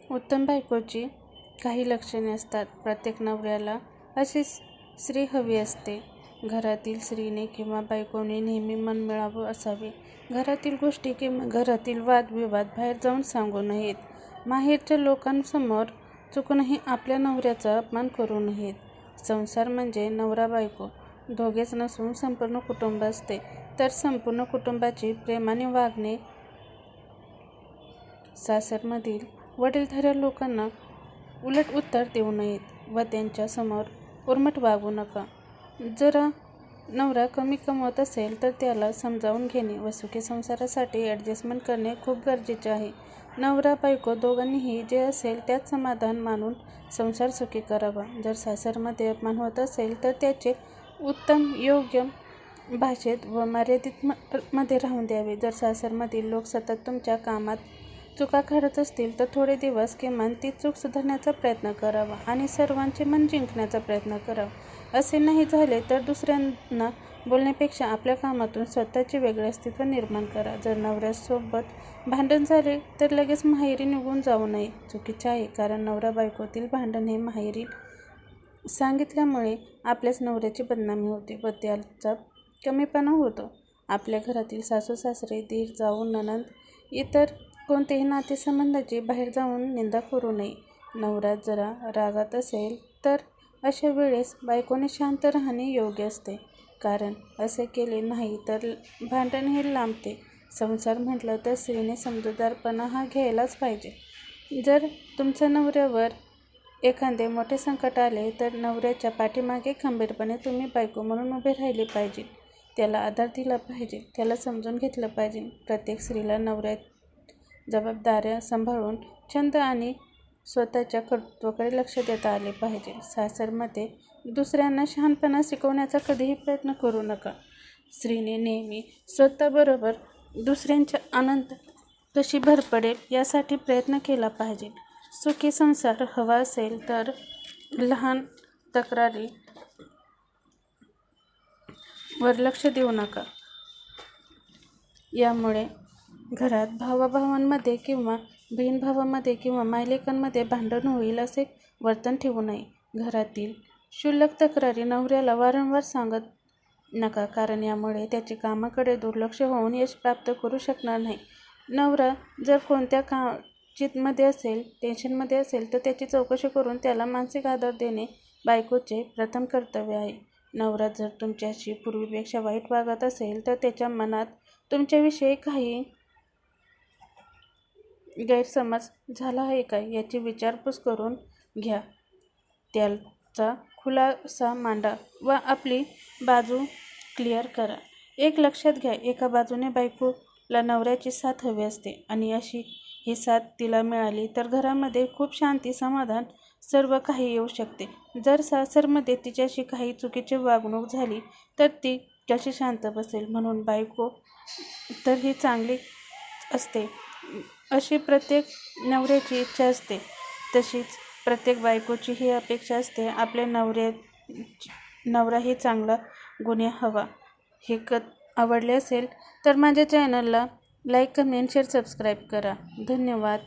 उत्तम बायकोची काही लक्षणे असतात. प्रत्येक नवऱ्याला अशी स्त्री हवी असते. घरातील स्त्रीने किंवा बायकोने नेहमी मनमिळावू असावे. घरातील गोष्टी किंवा घरातील वादविवाद बाहेर जाऊन सांगू नयेत. माहेरच्या लोकांसमोर चुकूनही आपल्या नवऱ्याचा अपमान करू नयेत. संसार म्हणजे नवरा बायको दोघेच नसून संपूर्ण कुटुंब असते. तर संपूर्ण कुटुंबाची प्रेमाने वागणे. सासरमधील वडीलधाऱ्या लोकांना उलट उत्तर देऊ नयेत व त्यांच्या समोर उर्मट वागू नका. जरा नवरा कमी कमवत असेल तर त्याला समजावून घेणे व सुखी संसारासाठी ॲडजस्टमेंट करणे खूप गरजेचे आहे. नवरा बायको दोघांनीही जे असेल त्यात समाधान मानून संसार सुखी करावा. जर सासरमध्ये अपमान होत असेल तर त्याचे उत्तम योग्य भाषेत व मर्यादित मध्ये राहून द्यावे. जर सासरमधील लोक सतत तुमच्या कामात चुका काढत असतील तर थोडे दिवस किमान ती चूक सुधारण्याचा प्रयत्न करावा आणि सर्वांचे मन जिंकण्याचा प्रयत्न करावा. असे नाही झाले तर दुसऱ्यांना बोलण्यापेक्षा आपल्या कामातून स्वतःचे वेगळे अस्तित्व निर्माण करा. जर नवऱ्यासोबत भांडण झाले तर लगेच माहेरी निघून जाऊ नये. चुकीचे आहे, कारण नवरा बायकोतील भांडण हे माहेरी सांगितल्यामुळे आपल्याच नवऱ्याची बदनामी होते व त्याचा कमीपणा होतो. आपल्या घरातील सासू सासरे दीर जाऊ नणंद इतर कोणत्याही नातेसंबंधाची बाहेर जाऊन निंदा करू नये. नवरा जरा रागात असेल तर अशा वेळेस बायकोने शांत राहणे योग्य असते, कारण असे केले नाही तर भांडण हे लांबते. संसार म्हटलं तर स्त्रीने समजूतदारपणा हा घ्यायलाच पाहिजे. जर तुमच्या नवऱ्यावर एखादे मोठे संकट आले तर नवऱ्याच्या पाठीमागे खंबीरपणे तुम्ही बायको म्हणून उभे राहिले पाहिजे. त्याला आधार दिला पाहिजे, त्याला समजून घेतलं पाहिजे. प्रत्येक स्त्रीला नवऱ्यात जबाबदाऱ्या सांभाळून छंद आणि स्वतःच्या कर्तृत्वाकडे लक्ष देता आले पाहिजे. सासरमध्ये दुसऱ्यांना शहाणपणा शिकवण्याचा कधीही प्रयत्न करू नका. स्त्रीने नेहमी स्वतःबरोबर दुसऱ्यांच्या आनंदात कशी भर पडेल यासाठी प्रयत्न केला पाहिजे. सुखी संसार हवा असेल तर लहान तक्रारी वर लक्ष देऊ नका. यामुळे घरात भावाभावांमध्ये किंवा बहीण भावामध्ये किंवा मायलेकांमध्ये भांडण होईल असे वर्तन ठेवू नये. घरातील क्षुल्लक तक्रारी नवऱ्याला वारंवार सांगत नका, कारण यामुळे त्याचे कामाकडे दुर्लक्ष होऊन यश प्राप्त करू शकणार नाही. नवरा जर कोणत्या चिंतेमध्ये असेल, टेन्शनमध्ये असेल तर त्याची चौकशी करून त्याला मानसिक आधार देणे बायकोचे प्रथम कर्तव्य आहे. नवरा जर तुमच्याशी पूर्वीपेक्षा वाईट वागत असेल तर त्याच्या मनात तुमच्याविषयी काही गैरसमज झाला आहे का याची विचारपूस करून घ्या. त्याचा खुलासा मांडा व आपली बाजू क्लिअर करा. एक लक्षात घ्या, एका बाजूने बायकोला नवऱ्याची साथ हवी असते आणि अशी ही साथ तिला मिळाली तर घरामध्ये खूप शांती, समाधान सर्व काही येऊ शकते. जर सासरमध्ये तिच्याशी काही चुकीची वागणूक झाली तर ती कशी शांत बसेल. म्हणून बायको तर ही चांगली असते अशी प्रत्येक नवऱ्याची इच्छा असते, तशीच प्रत्येक बायकोची ही अपेक्षा असते आपल्या नवराही चांगला गुणी हवा. हे आवडले असेल तर माझ्या चॅनलला लाईक, कमेंट, शेअर, सबस्क्राईब करा. धन्यवाद.